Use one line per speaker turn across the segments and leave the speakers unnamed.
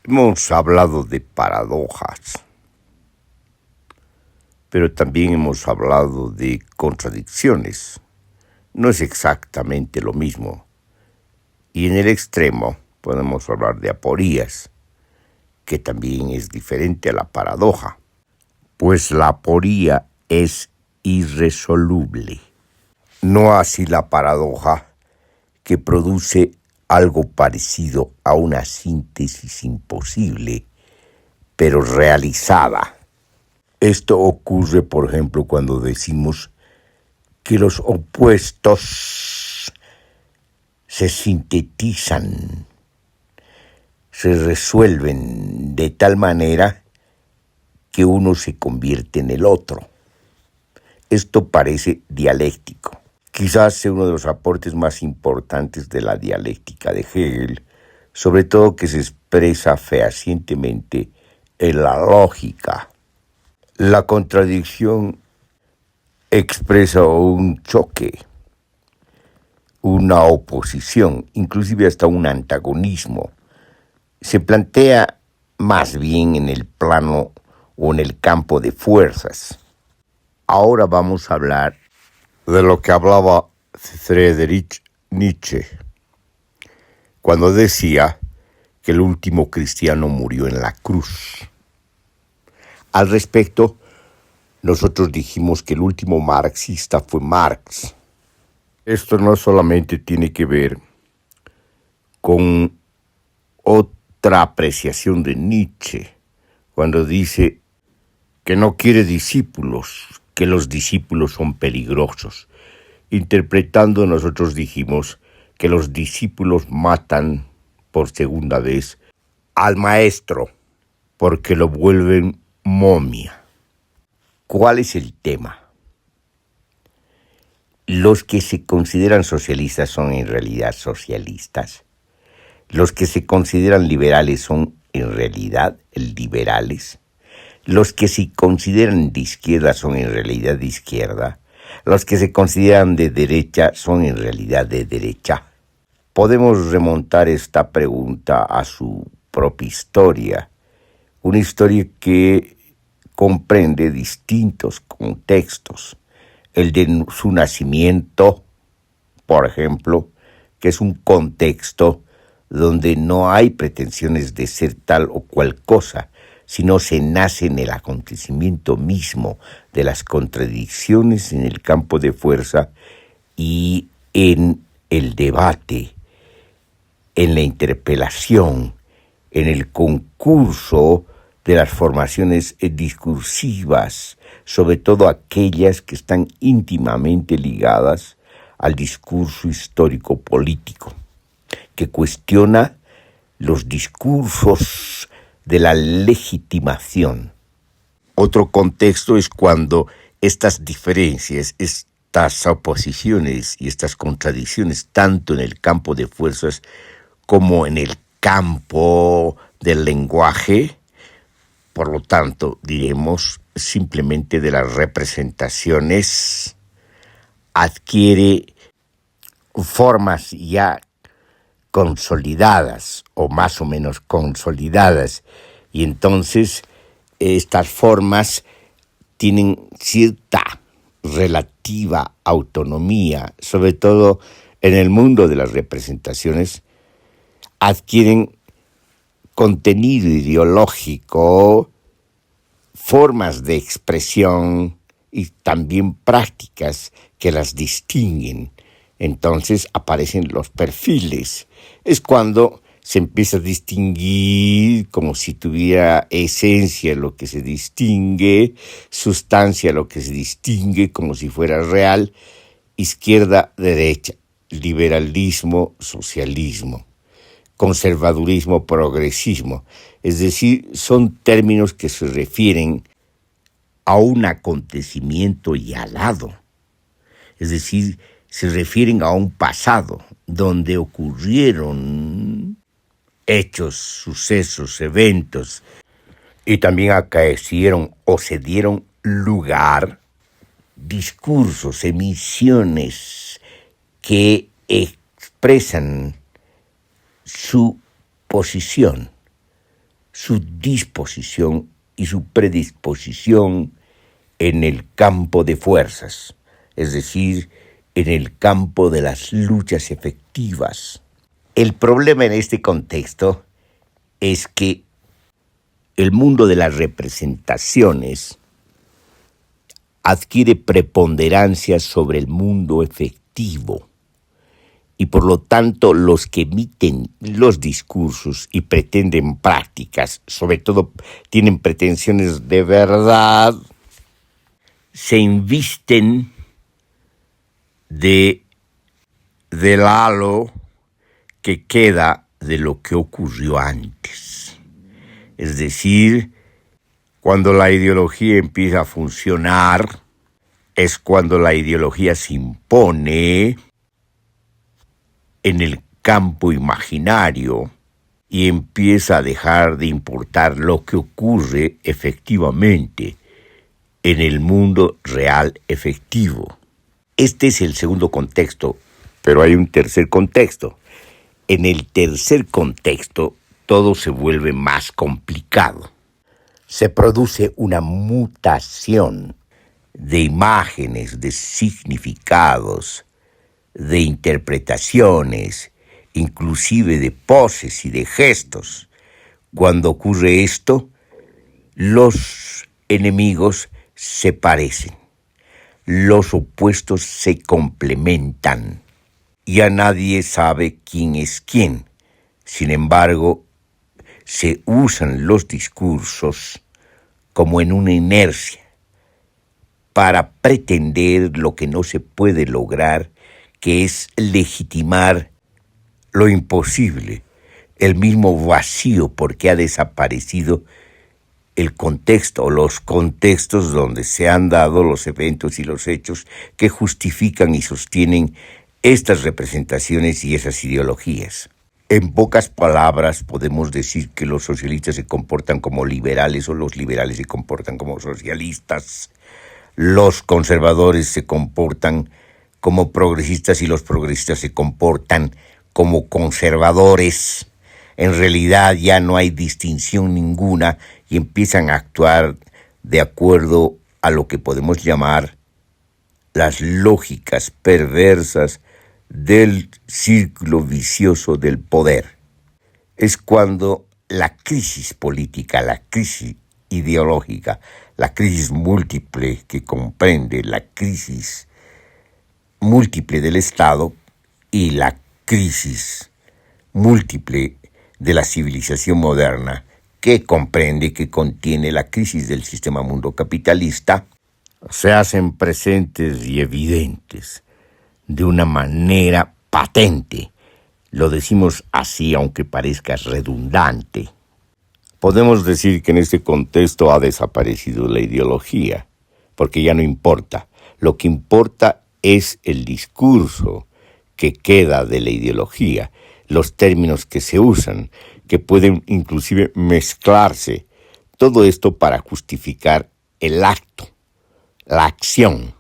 Hemos hablado de paradojas, pero también hemos hablado de contradicciones. No es exactamente lo mismo. Y en el extremo podemos hablar de aporías, que también es diferente a la paradoja, pues la aporía es irresoluble. No así la paradoja, que produce algo parecido a una síntesis imposible, pero realizada. Esto ocurre, por ejemplo, cuando decimos que los opuestos se sintetizan, se resuelven de tal manera que uno se convierte en el otro. Esto parece dialéctico. Quizás sea uno de los aportes más importantes de la dialéctica de Hegel, sobre todo que se expresa fehacientemente en la lógica. La contradicción expresa un choque, una oposición, inclusive hasta un antagonismo. Se plantea más bien en el plano o en el campo de fuerzas. Ahora vamos a hablar de lo que hablaba Friedrich Nietzsche, cuando decía que el último cristiano murió en la cruz. Al respecto, nosotros dijimos que el último marxista fue Marx. Esto no solamente tiene que ver con otra apreciación de Nietzsche, cuando dice que no quiere discípulos, que los discípulos son peligrosos. Interpretando, nosotros dijimos que los discípulos matan por segunda vez al maestro, porque lo vuelven momia. ¿Cuál es el tema? Los que se consideran socialistas son en realidad socialistas. Los que se consideran liberales son en realidad liberales. Los que se consideran de izquierda son en realidad de izquierda. Los que se consideran de derecha son en realidad de derecha. Podemos remontar esta pregunta a su propia historia, una historia que comprende distintos contextos. El de su nacimiento, por ejemplo, que es un contexto donde no hay pretensiones de ser tal o cual cosa, sino se nace en el acontecimiento mismo de las contradicciones en el campo de fuerza y en el debate, en la interpelación, en el concurso de las formaciones discursivas, sobre todo aquellas que están íntimamente ligadas al discurso histórico-político, que cuestiona los discursos de la legitimación. Otro contexto es cuando estas diferencias, estas oposiciones y estas contradicciones, tanto en el campo de fuerzas como en el campo del lenguaje, por lo tanto, diremos simplemente de las representaciones, adquiere formas ya consolidadas o más o menos consolidadas, y entonces estas formas tienen cierta relativa autonomía, sobre todo en el mundo de las representaciones, adquieren contenido ideológico, formas de expresión y también prácticas que las distinguen. Entonces aparecen los perfiles. Es cuando se empieza a distinguir como si tuviera esencia lo que se distingue, sustancia lo que se distingue como si fuera real, izquierda, derecha, liberalismo, socialismo, conservadurismo, progresismo. Es decir, son términos que se refieren a un acontecimiento ya dado. Es decir, se refieren a un pasado donde ocurrieron hechos, sucesos, eventos, y también acaecieron o se dieron lugar discursos, emisiones que expresan su posición su disposición y su predisposición en el campo de fuerzas, es decir, en el campo de las luchas efectivas. El problema en este contexto es que el mundo de las representaciones adquiere preponderancia sobre el mundo efectivo y por lo tanto los que emiten los discursos y pretenden prácticas, sobre todo tienen pretensiones de verdad, se invisten del halo que queda de lo que ocurrió antes. Es decir, cuando la ideología empieza a funcionar, es cuando la ideología se impone en el campo imaginario y empieza a dejar de importar lo que ocurre efectivamente en el mundo real efectivo. Este es el segundo contexto, pero hay un tercer contexto. En el tercer contexto, todo se vuelve más complicado. Se produce una mutación de imágenes, de significados, de interpretaciones, inclusive de poses y de gestos. Cuando ocurre esto, los enemigos se parecen, los opuestos se complementan. Ya nadie sabe quién es quién. Sin embargo, se usan los discursos como en una inercia para pretender lo que no se puede lograr, que es legitimar lo imposible, el mismo vacío porque ha desaparecido el contexto o los contextos donde se han dado los eventos y los hechos que justifican y sostienen estas representaciones y esas ideologías. En pocas palabras podemos decir que los socialistas se comportan como liberales o los liberales se comportan como socialistas. Los conservadores se comportan como progresistas y los progresistas se comportan como conservadores. En realidad ya no hay distinción ninguna y empiezan a actuar de acuerdo a lo que podemos llamar las lógicas perversas del círculo vicioso del poder. Es cuando la crisis política, la crisis ideológica, la crisis múltiple que comprende la crisis múltiple del Estado y la crisis múltiple de la civilización moderna, que comprende, que contiene la crisis del sistema mundo capitalista, se hacen presentes y evidentes de una manera patente. Lo decimos así, aunque parezca redundante. Podemos decir que en este contexto ha desaparecido la ideología, porque ya no importa. Lo que importa es el discurso que queda de la ideología, los términos que se usan, que pueden inclusive mezclarse. Todo esto para justificar el acto, la acción,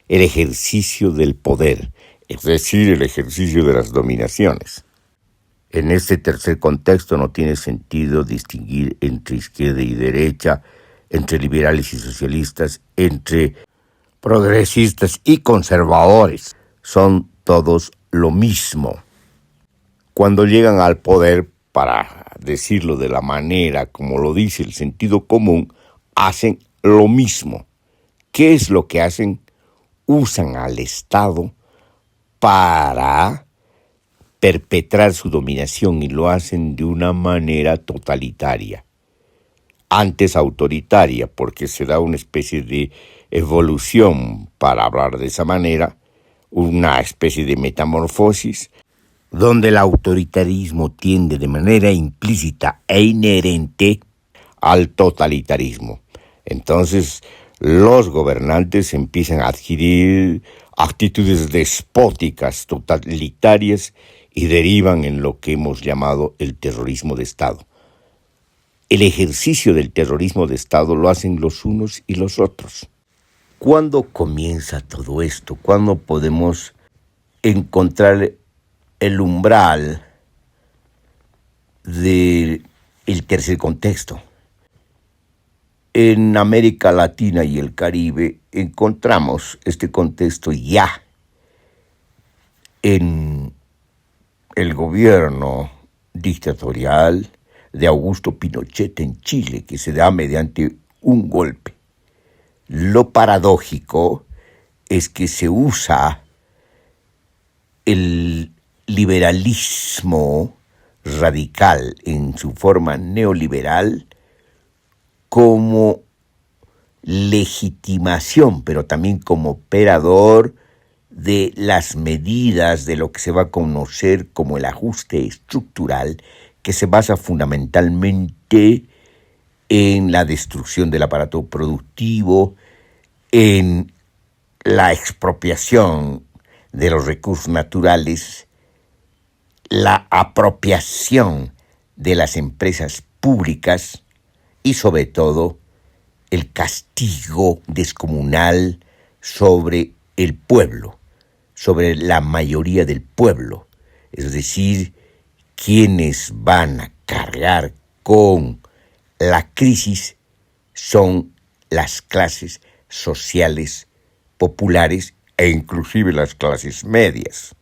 el ejercicio del poder, es decir, el ejercicio de las dominaciones. En este tercer contexto no tiene sentido distinguir entre izquierda y derecha, entre liberales y socialistas, entre progresistas y conservadores. Son todos lo mismo. Cuando llegan al poder, para decirlo de la manera como lo dice el sentido común, hacen lo mismo. ¿Qué es lo que hacen? Usan al Estado para perpetrar su dominación y lo hacen de una manera totalitaria. Antes autoritaria, porque se da una especie de evolución, para hablar de esa manera, una especie de metamorfosis, donde el autoritarismo tiende de manera implícita e inherente al totalitarismo. Entonces, los gobernantes empiezan a adquirir actitudes despóticas, totalitarias, y derivan en lo que hemos llamado el terrorismo de Estado. El ejercicio del terrorismo de Estado lo hacen los unos y los otros. ¿Cuándo comienza todo esto? ¿Cuándo podemos encontrar el umbral de el tercer contexto. En América Latina y el Caribe encontramos este contexto ya en el gobierno dictatorial de Augusto Pinochet en Chile, que se da mediante un golpe. Lo paradójico es que se usa el liberalismo radical en su forma neoliberal como legitimación, pero también como operador de las medidas de lo que se va a conocer como el ajuste estructural, que se basa fundamentalmente en la destrucción del aparato productivo, en la expropiación de los recursos naturales, la apropiación de las empresas públicas y sobre todo el castigo descomunal sobre el pueblo, sobre la mayoría del pueblo, es decir, quienes van a cargar con la crisis son las clases sociales populares e inclusive las clases medias.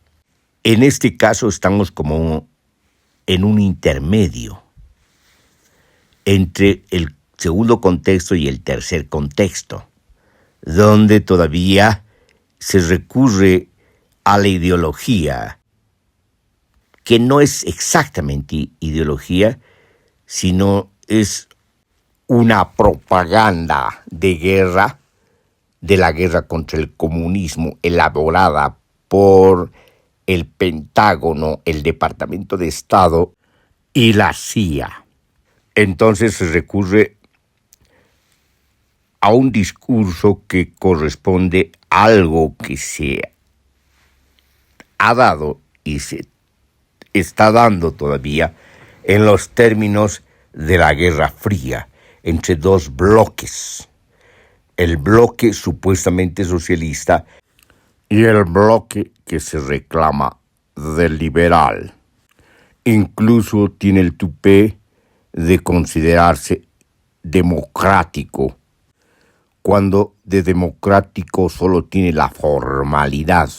En este caso estamos como en un intermedio entre el segundo contexto y el tercer contexto, donde todavía se recurre a la ideología, que no es exactamente ideología, sino es una propaganda de guerra, de la guerra contra el comunismo, elaborada por el Pentágono, el Departamento de Estado y la CIA. Entonces se recurre a un discurso que corresponde a algo que se ha dado y se está dando todavía en los términos de la Guerra Fría entre dos bloques, el bloque supuestamente socialista y el bloque que se reclama del liberal. Incluso tiene el tupé de considerarse democrático, cuando de democrático solo tiene la formalidad,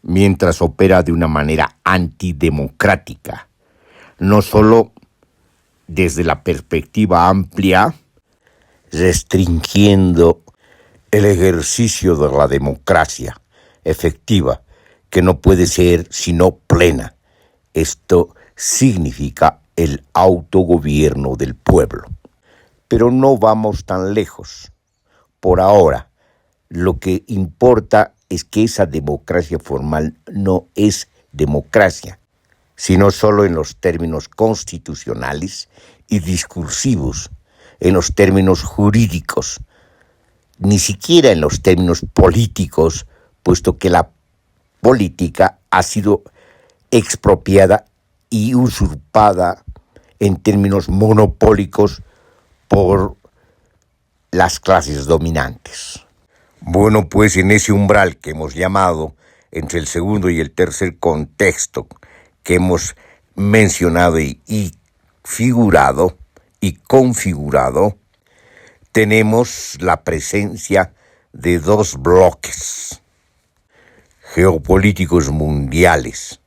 mientras opera de una manera antidemocrática, no solo desde la perspectiva amplia, restringiendo el ejercicio de la democracia efectiva, que no puede ser sino plena. Esto significa el autogobierno del pueblo. Pero no vamos tan lejos. Por ahora, lo que importa es que esa democracia formal no es democracia, sino solo en los términos constitucionales y discursivos, en los términos jurídicos, ni siquiera en los términos políticos, puesto que la política ha sido expropiada y usurpada en términos monopólicos por las clases dominantes. Bueno, pues en ese umbral que hemos llamado entre el segundo y el tercer contexto que hemos mencionado y figurado y configurado, tenemos la presencia de dos bloques geopolíticos mundiales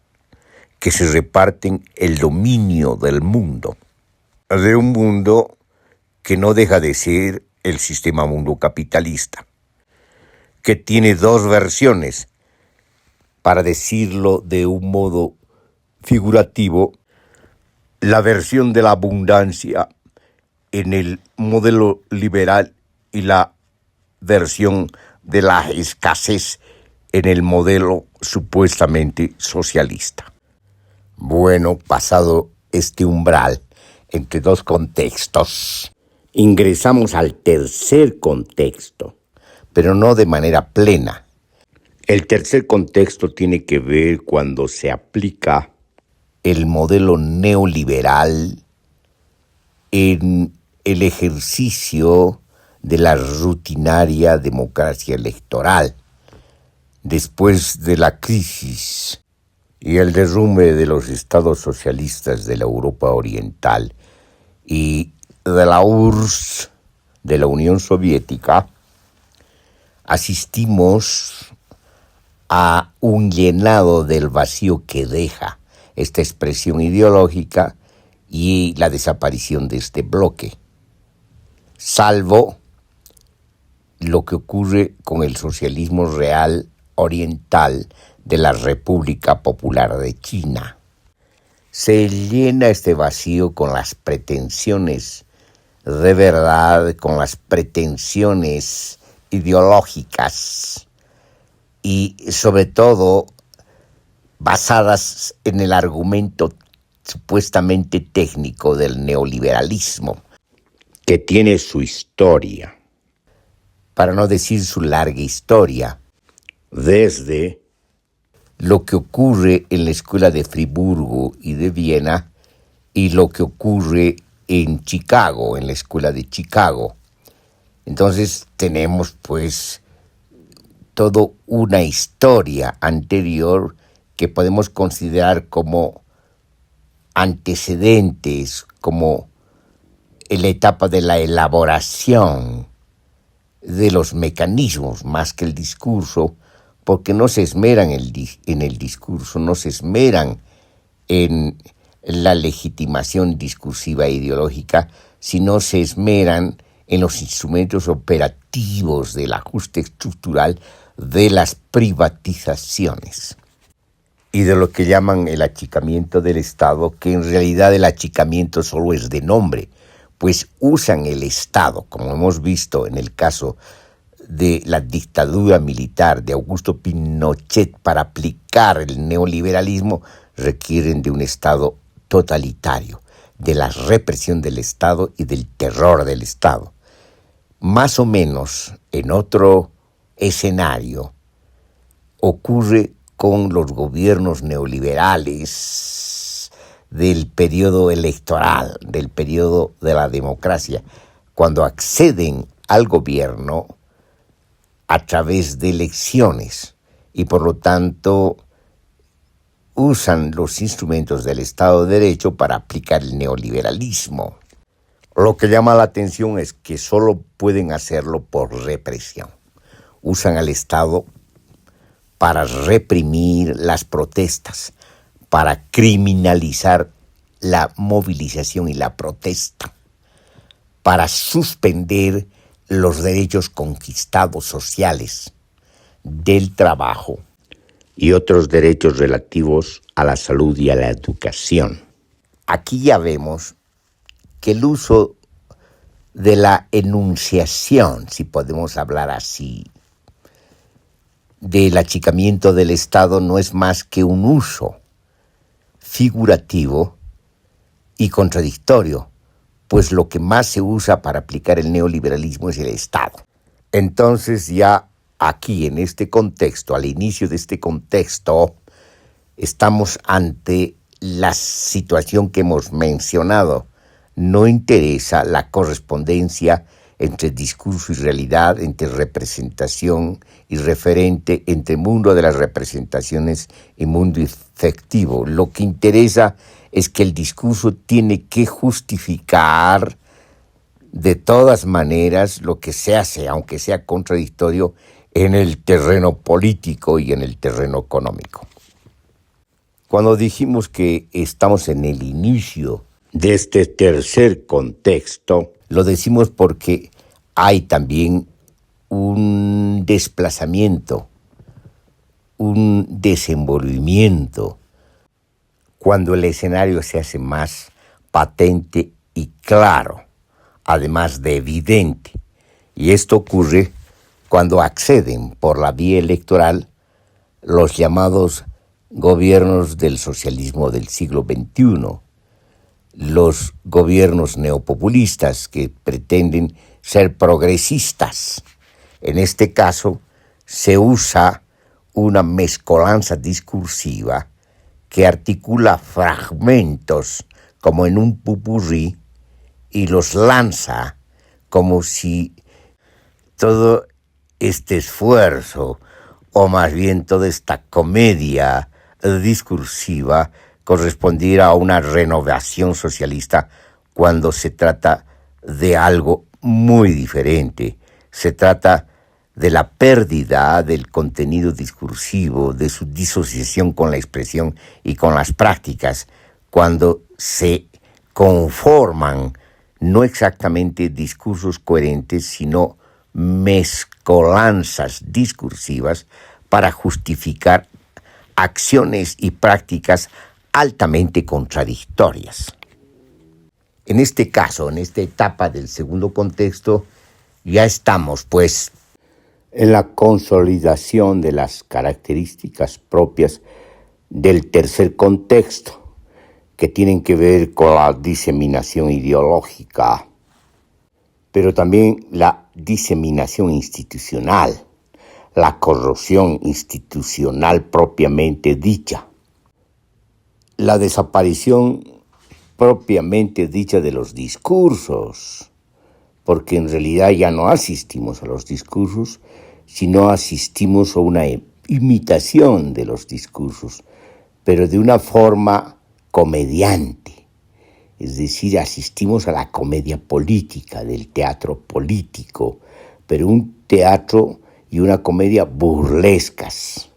que se reparten el dominio del mundo, de un mundo que no deja de ser el sistema mundo capitalista, que tiene dos versiones, para decirlo de un modo figurativo, la versión de la abundancia en el modelo liberal y la versión de la escasez en el modelo supuestamente socialista. Bueno, pasado este umbral entre dos contextos, ingresamos al tercer contexto, pero no de manera plena. El tercer contexto tiene que ver cuando se aplica el modelo neoliberal en el ejercicio de la rutinaria democracia electoral. Después de la crisis y el derrumbe de los estados socialistas de la Europa Oriental, y de la URSS, de la Unión Soviética, asistimos a un llenado del vacío que deja esta expresión ideológica y la desaparición de este bloque, salvo lo que ocurre con el socialismo real oriental de la República Popular de China. Se llena este vacío con las pretensiones de verdad, con las pretensiones ideológicas y sobre todo basadas en el argumento supuestamente técnico del neoliberalismo, que tiene su historia, para no decir su larga historia, desde lo que ocurre en la Escuela de Friburgo y de Viena y lo que ocurre en Chicago, en la Escuela de Chicago. Entonces tenemos pues toda una historia anterior que podemos considerar como antecedentes, como en la etapa de la elaboración de los mecanismos más que el discurso, porque no se esmeran en el discurso, no se esmeran en la legitimación discursiva e ideológica, sino se esmeran en los instrumentos operativos del ajuste estructural de las privatizaciones y de lo que llaman el achicamiento del Estado, que en realidad el achicamiento solo es de nombre, pues usan el Estado, como hemos visto en el caso de la dictadura militar de Augusto Pinochet para aplicar el neoliberalismo, requieren de un Estado totalitario, de la represión del Estado y del terror del Estado. Más o menos en otro escenario ocurre con los gobiernos neoliberales del periodo electoral, del periodo de la democracia, cuando acceden al gobierno a través de elecciones y por lo tanto usan los instrumentos del Estado de Derecho para aplicar el neoliberalismo. Lo que llama la atención es que solo pueden hacerlo por represión. Usan al Estado para reprimir las protestas, para criminalizar la movilización y la protesta, para suspender los derechos conquistados sociales del trabajo y otros derechos relativos a la salud y a la educación. Aquí ya vemos que el uso de la enunciación, si podemos hablar así, del achicamiento del Estado no es más que un uso figurativo y contradictorio, pues lo que más se usa para aplicar el neoliberalismo es el Estado. Entonces ya aquí en este contexto, al inicio de este contexto, estamos ante la situación que hemos mencionado. No interesa la correspondencia entre discurso y realidad, entre representación y referente, entre mundo de las representaciones y mundo efectivo. Lo que interesa es que el discurso tiene que justificar de todas maneras lo que se hace, aunque sea contradictorio, en el terreno político y en el terreno económico. Cuando dijimos que estamos en el inicio de este tercer contexto, lo decimos porque hay también un desplazamiento, un desenvolvimiento, cuando el escenario se hace más patente y claro, además de evidente. Y esto ocurre cuando acceden por la vía electoral los llamados gobiernos del socialismo del siglo XXI, los gobiernos neopopulistas que pretenden ser progresistas. En este caso, se usa una mezcolanza discursiva que articula fragmentos como en un popurrí y los lanza como si todo este esfuerzo, o más bien toda esta comedia discursiva, correspondiera a una renovación socialista cuando se trata de algo muy diferente. Se trata de la pérdida del contenido discursivo, de su disociación con la expresión y con las prácticas, cuando se conforman no exactamente discursos coherentes, sino mezcolanzas discursivas para justificar acciones y prácticas altamente contradictorias. En este caso, en esta etapa del segundo contexto, ya estamos, pues, en la consolidación de las características propias del tercer contexto, que tienen que ver con la diseminación ideológica, pero también la diseminación institucional, la corrupción institucional propiamente dicha, la desaparición propiamente dicha de los discursos, porque en realidad ya no asistimos a los discursos, sino asistimos a una imitación de los discursos, pero de una forma comediante. Es decir, asistimos a la comedia política, del teatro político, pero un teatro y una comedia burlescas.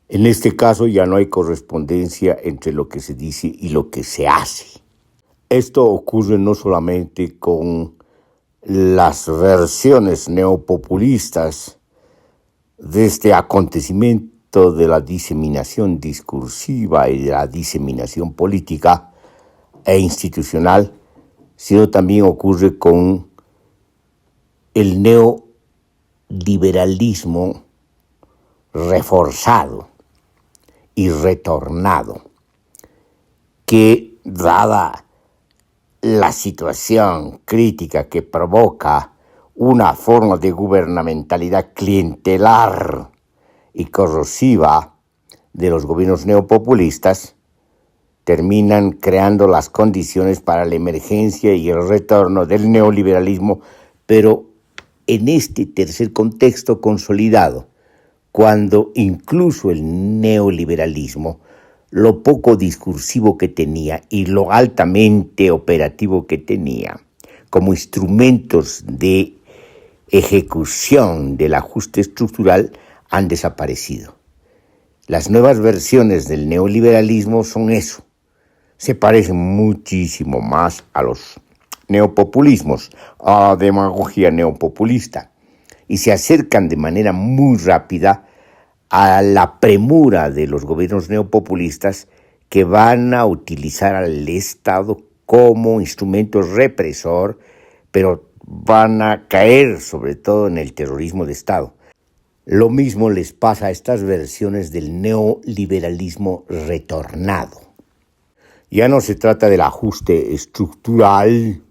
En este caso ya no hay correspondencia entre lo que se dice y lo que se hace. Esto ocurre no solamente con las versiones neopopulistas de este acontecimiento de la diseminación discursiva y de la diseminación política e institucional, sino también ocurre con el neoliberalismo reforzado y retornado, que dada la situación crítica que provoca una forma de gubernamentalidad clientelar y corrosiva de los gobiernos neopopulistas, terminan creando las condiciones para la emergencia y el retorno del neoliberalismo, pero en este tercer contexto consolidado, cuando incluso el neoliberalismo, lo poco discursivo que tenía y lo altamente operativo que tenía, como instrumentos de ejecución del ajuste estructural, han desaparecido. Las nuevas versiones del neoliberalismo son eso. Se parecen muchísimo más a los neopopulismos, a la demagogia neopopulista, y se acercan de manera muy rápida a la premura de los gobiernos neopopulistas, que van a utilizar al Estado como instrumento represor, pero van a caer sobre todo en el terrorismo de Estado. Lo mismo les pasa a estas versiones del neoliberalismo retornado. Ya no se trata del ajuste estructural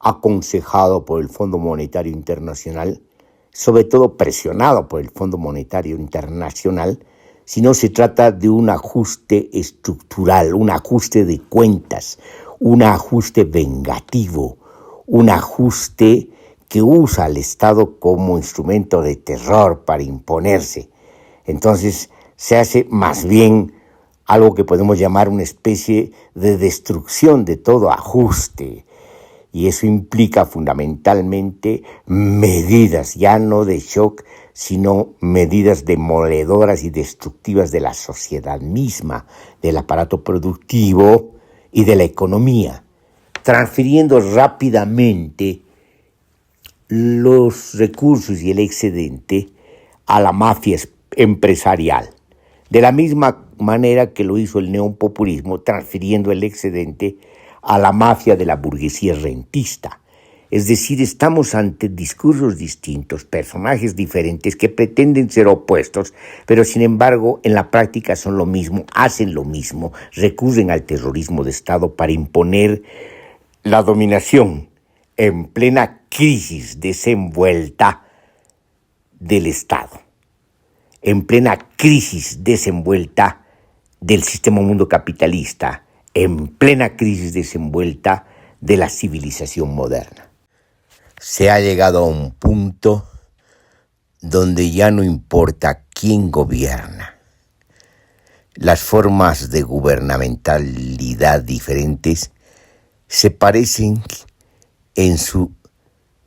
aconsejado por el Fondo Monetario Internacional, sobre todo presionado por el Fondo Monetario Internacional, sino se trata de un ajuste estructural, un ajuste de cuentas, un ajuste vengativo, un ajuste que usa al Estado como instrumento de terror para imponerse. Entonces se hace más bien algo que podemos llamar una especie de destrucción de todo ajuste. Y eso implica fundamentalmente medidas, ya no de shock, sino medidas demoledoras y destructivas de la sociedad misma, del aparato productivo y de la economía, transfiriendo rápidamente los recursos y el excedente a la mafia empresarial, de la misma manera que lo hizo el neopopulismo, transfiriendo el excedente a la mafia de la burguesía rentista. Es decir, estamos ante discursos distintos, personajes diferentes que pretenden ser opuestos, pero sin embargo en la práctica son lo mismo, hacen lo mismo, recurren al terrorismo de Estado para imponer la dominación en plena crisis desenvuelta del Estado, en plena crisis desenvuelta del sistema mundo capitalista, en plena crisis desenvuelta de la civilización moderna. Se ha llegado a un punto donde ya no importa quién gobierna. Las formas de gubernamentalidad diferentes se parecen en su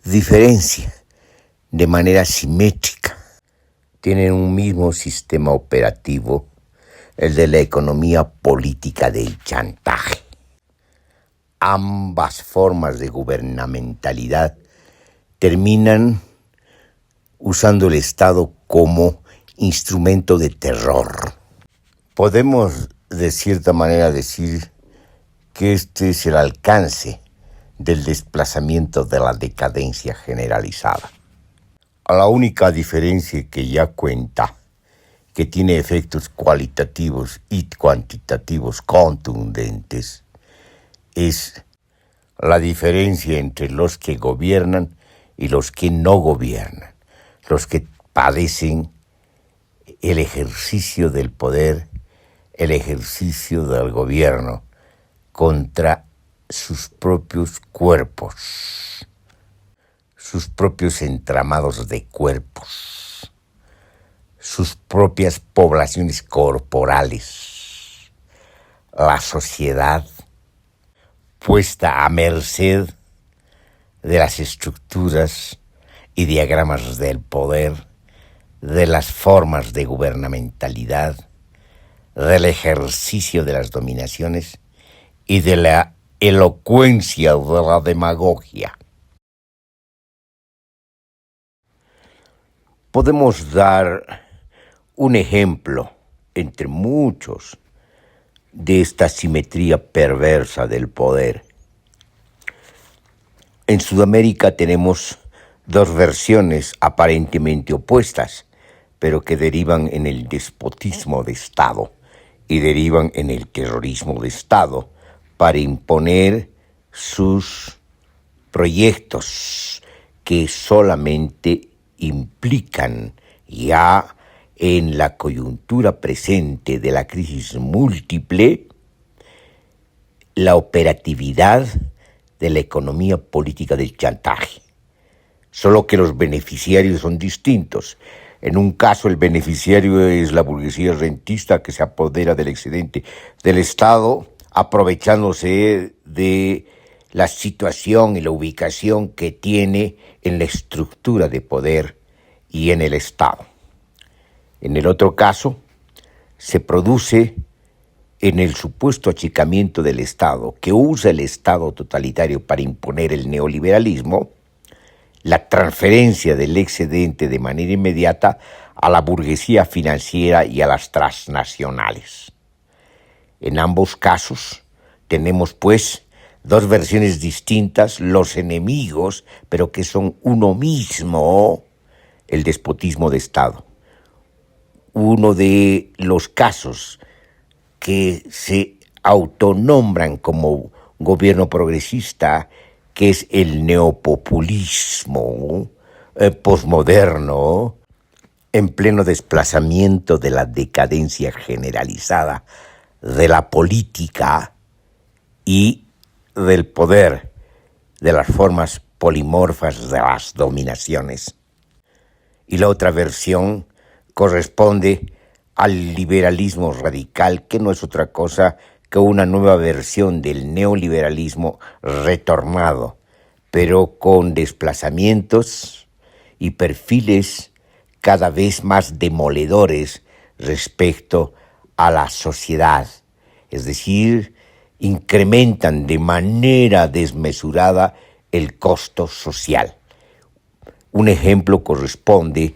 diferencia de manera simétrica. Tienen un mismo sistema operativo, el de la economía política del chantaje. Ambas formas de gubernamentalidad terminan usando el Estado como instrumento de terror. Podemos de cierta manera decir que este es el alcance del desplazamiento de la decadencia generalizada. La única diferencia que ya cuenta, que tiene efectos cualitativos y cuantitativos contundentes, es la diferencia entre los que gobiernan y los que no gobiernan, los que padecen el ejercicio del poder, el ejercicio del gobierno contra sus propios cuerpos, sus propios entramados de cuerpos, sus propias poblaciones corporales, la sociedad puesta a merced de las estructuras y diagramas del poder, de las formas de gubernamentalidad, del ejercicio de las dominaciones y de la elocuencia de la demagogia. Podemos dar un ejemplo, entre muchos, de esta simetría perversa del poder. En Sudamérica tenemos dos versiones aparentemente opuestas, pero que derivan en el despotismo de Estado y derivan en el terrorismo de Estado para imponer sus proyectos que solamente implican ya en la coyuntura presente de la crisis múltiple la operatividad de la economía política del chantaje. Solo que los beneficiarios son distintos. En un caso el beneficiario es la burguesía rentista que se apodera del excedente del Estado, aprovechándose de la situación y la ubicación que tiene en la estructura de poder y en el Estado. En el otro caso, se produce en el supuesto achicamiento del Estado, que usa el Estado totalitario para imponer el neoliberalismo, la transferencia del excedente de manera inmediata a la burguesía financiera y a las transnacionales. En ambos casos tenemos, pues, dos versiones distintas, los enemigos, pero que son uno mismo, el despotismo de Estado. Uno de los casos que se autonombran como gobierno progresista, que es el neopopulismo posmoderno, en pleno desplazamiento de la decadencia generalizada de la política y del poder, de las formas polimorfas de las dominaciones. Y la otra versión corresponde al liberalismo radical, que no es otra cosa que una nueva versión del neoliberalismo retornado, pero con desplazamientos y perfiles cada vez más demoledores respecto a la sociedad, es decir, incrementan de manera desmesurada el costo social. Un ejemplo corresponde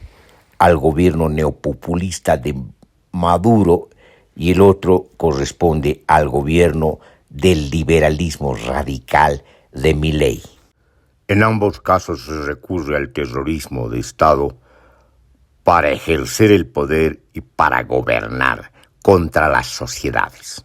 al gobierno neopopulista de Maduro y el otro corresponde al gobierno del liberalismo radical de Milei. En ambos casos se recurre al terrorismo de Estado para ejercer el poder y para gobernar contra las sociedades.